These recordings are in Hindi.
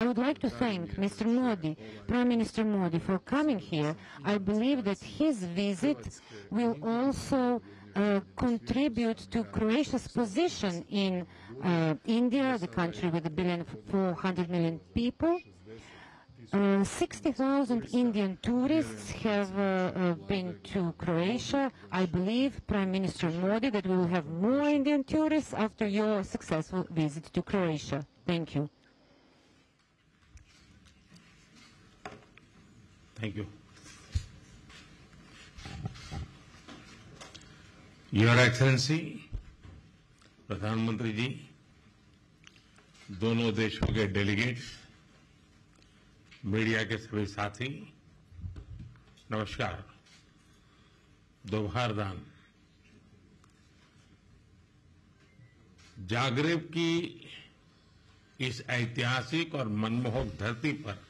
I would like to thank Mr. Modi, Prime Minister Modi, for coming here. I believe that his visit will also contribute to Croatia's position in India, the country with 1,400,000,000 people. 60,000 Indian tourists have been to Croatia. I believe, Prime Minister Modi, that we will have more Indian tourists after your successful visit to Croatia. Thank you. Thank you. Your Excellency, प्रधानमंत्री जी, दोनों देशों के डेलीगेट्स, मीडिया के सभी साथी, नमस्कार। दोपहर दान। जागरेब की इस ऐतिहासिक और मनमोहक धरती पर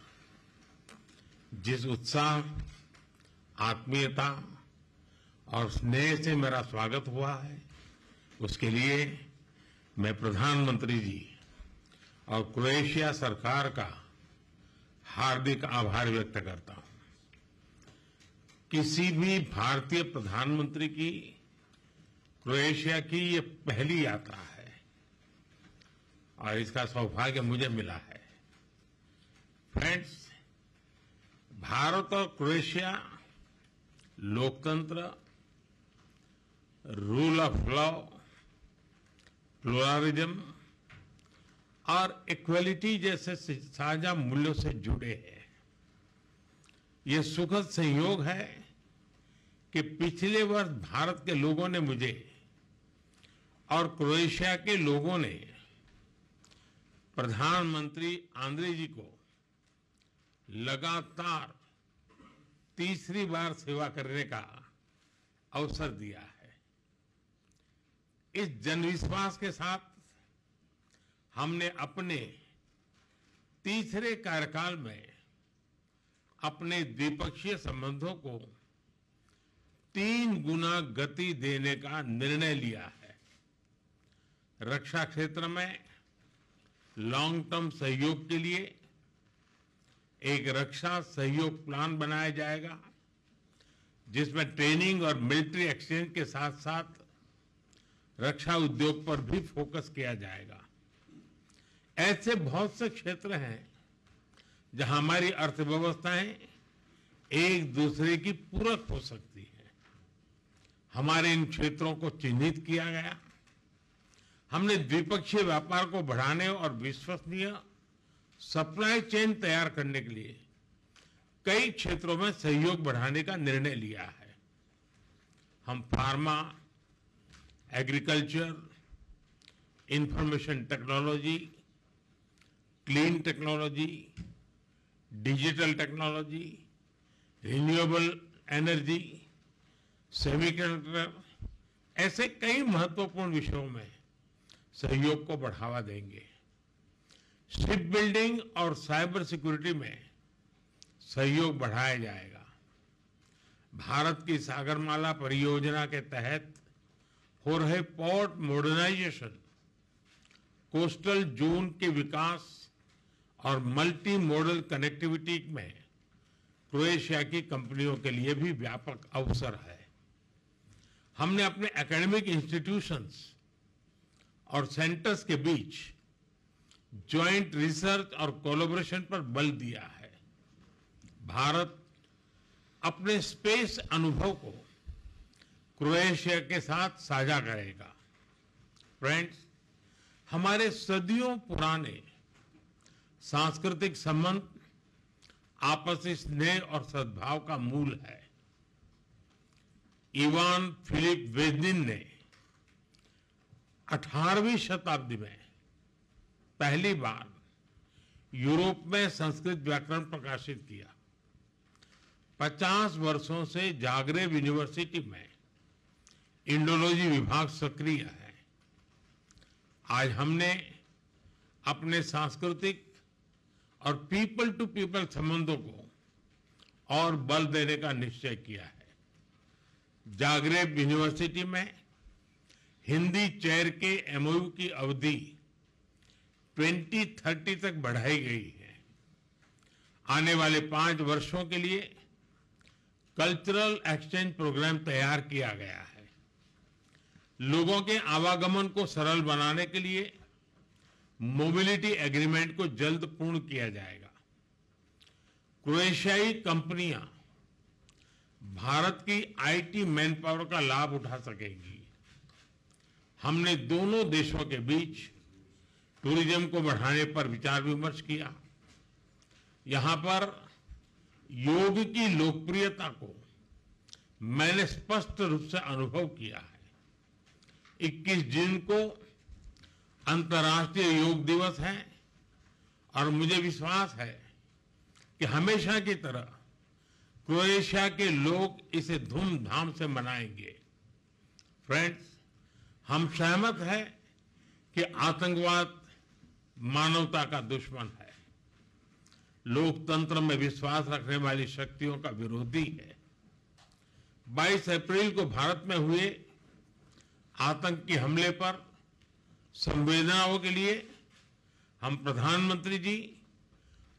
जिस उत्साह, आत्मीयता और स्नेह से मेरा स्वागत हुआ है, उसके लिए मैं प्रधानमंत्री जी और क्रोएशिया सरकार का हार्दिक आभार व्यक्त करता हूं। किसी भी भारतीय प्रधानमंत्री की क्रोएशिया की ये पहली यात्रा है और इसका सौभाग्य मुझे मिला है। फ्रेंड्स, भारत और क्रोएशिया लोकतंत्र, रूल ऑफ लॉ, प्लुरलिज्म और इक्वलिटी जैसे साझा मूल्यों से जुड़े हैं। ये सुखद संयोग है कि पिछले वर्ष भारत के लोगों ने मुझे और क्रोएशिया के लोगों ने प्रधानमंत्री आंद्रे जी को लगातार तीसरी बार सेवा करने का अवसर दिया है। इस जनविश्वास के साथ हमने अपने तीसरे कार्यकाल में अपने द्विपक्षीय संबंधों को 3 गुना गति देने का निर्णय लिया है। रक्षा क्षेत्र में लॉन्ग टर्म सहयोग के लिए एक रक्षा सहयोग प्लान बनाया जाएगा, जिसमें ट्रेनिंग और मिलिट्री एक्सचेंज के साथ साथ रक्षा उद्योग पर भी फोकस किया जाएगा। ऐसे बहुत से क्षेत्र हैं जहां हमारी अर्थव्यवस्थाएं एक दूसरे की पूरक हो सकती है। हमारे इन क्षेत्रों को चिन्हित किया गया। हमने द्विपक्षीय व्यापार को बढ़ाने और विश्वसनीय सप्लाई चेन तैयार करने के लिए कई क्षेत्रों में सहयोग बढ़ाने का निर्णय लिया है। हम pharma, agriculture, information technology, clean technology, digital technology, renewable energy, semiconductor, ऐसे कई महत्वपूर्ण विषयों में सहयोग को बढ़ावा देंगे। शिप बिल्डिंग और साइबर सिक्योरिटी में सहयोग बढ़ाया जाएगा। भारत की सागरमाला परियोजना के तहत हो रहे पोर्ट मॉडर्नाइजेशन, कोस्टल जोन के विकास और मल्टी मॉडल कनेक्टिविटी में क्रोएशिया की कंपनियों के लिए भी व्यापक अवसर है। हमने अपने एकेडमिक इंस्टीट्यूशंस और सेंटर्स के बीच ज्वाइंट रिसर्च और कोलैबोरेशन पर बल दिया है। भारत अपने स्पेस अनुभव को क्रोएशिया के साथ साझा करेगा। फ्रेंड्स, हमारे सदियों पुराने सांस्कृतिक संबंध आपसी स्नेह और सद्भाव का मूल है। इवान फिलिप वेजनिन ने 18वीं शताब्दी में पहली बार यूरोप में संस्कृत व्याकरण प्रकाशित किया। 50 वर्षों से जागरेब यूनिवर्सिटी में इंडोलॉजी विभाग सक्रिय है। आज हमने अपने सांस्कृतिक और पीपल टू पीपल संबंधों को और बल देने का निश्चय किया है। जागरेब यूनिवर्सिटी में हिंदी चेयर के एमओयू की अवधि 2030 तक बढ़ाई गई है। आने वाले 5 वर्षों के लिए कल्चरल एक्सचेंज प्रोग्राम तैयार किया गया है। लोगों के आवागमन को सरल बनाने के लिए मोबिलिटी एग्रीमेंट को जल्द पूर्ण किया जाएगा। क्रोएशियाई कंपनियां भारत की आईटी मैन पावर का लाभ उठा सकेंगी। हमने दोनों देशों के बीच टूरिज्म को बढ़ाने पर विचार विमर्श किया। यहां पर योग की लोकप्रियता को मैंने स्पष्ट रूप से अनुभव किया है। 21 जून को अंतर्राष्ट्रीय योग दिवस है और मुझे विश्वास है कि हमेशा की तरह क्रोएशिया के लोग इसे धूमधाम से मनाएंगे। फ्रेंड्स, हम सहमत हैं कि आतंकवाद मानवता का दुश्मन है, लोकतंत्र में विश्वास रखने वाली शक्तियों का विरोधी है। 22 अप्रैल को भारत में हुए आतंकी हमले पर संवेदनाओं के लिए हम प्रधानमंत्री जी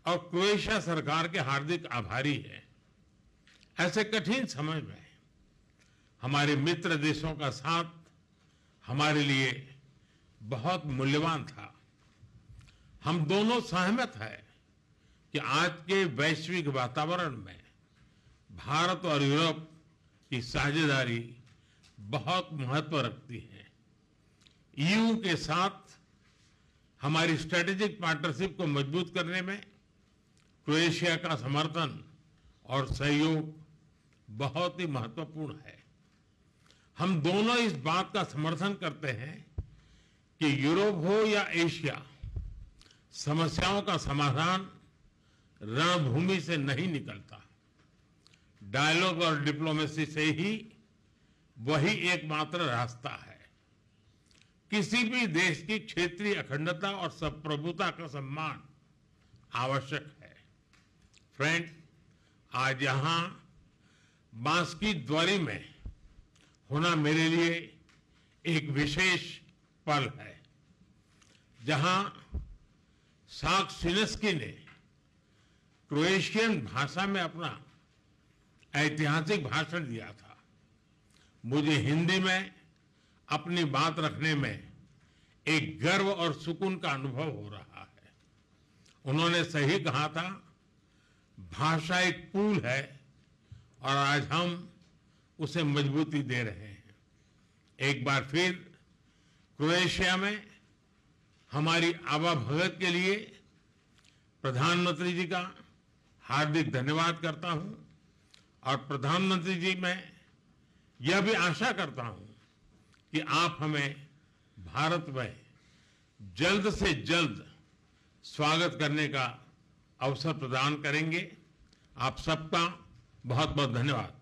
और क्रोएशिया सरकार के हार्दिक आभारी हैं। ऐसे कठिन समय में हमारे मित्र देशों का साथ हमारे लिए बहुत मूल्यवान था। हम दोनों सहमत हैं कि आज के वैश्विक वातावरण में भारत और यूरोप की साझेदारी बहुत महत्व रखती है। ईयू के साथ हमारी स्ट्रेटेजिक पार्टनरशिप को मजबूत करने में क्रोएशिया का समर्थन और सहयोग बहुत ही महत्वपूर्ण है। हम दोनों इस बात का समर्थन करते हैं कि यूरोप हो या एशिया, समस्याओं का समाधान रणभूमि से नहीं निकलता। डायलॉग और डिप्लोमेसी से ही वही एकमात्र रास्ता है। किसी भी देश की क्षेत्रीय अखंडता और संप्रभुता का सम्मान आवश्यक है। फ्रेंड्स, आज यहां बांसकी द्वारी में होना मेरे लिए एक विशेष पल है, जहां साक्सिनेस्की ने क्रोएशियन भाषा में अपना ऐतिहासिक भाषण दिया था। मुझे हिंदी में अपनी बात रखने में एक गर्व और सुकून का अनुभव हो रहा है। उन्होंने सही कहा था, भाषा एक पुल है और आज हम उसे मजबूती दे रहे हैं। एक बार फिर क्रोएशिया में हमारी आवाभगत के लिए प्रधानमंत्री जी का हार्दिक धन्यवाद करता हूं और प्रधानमंत्री जी मैं यह भी आशा करता हूं कि आप हमें भारत में जल्द से जल्द स्वागत करने का अवसर प्रदान करेंगे। आप सबका बहुत बहुत धन्यवाद।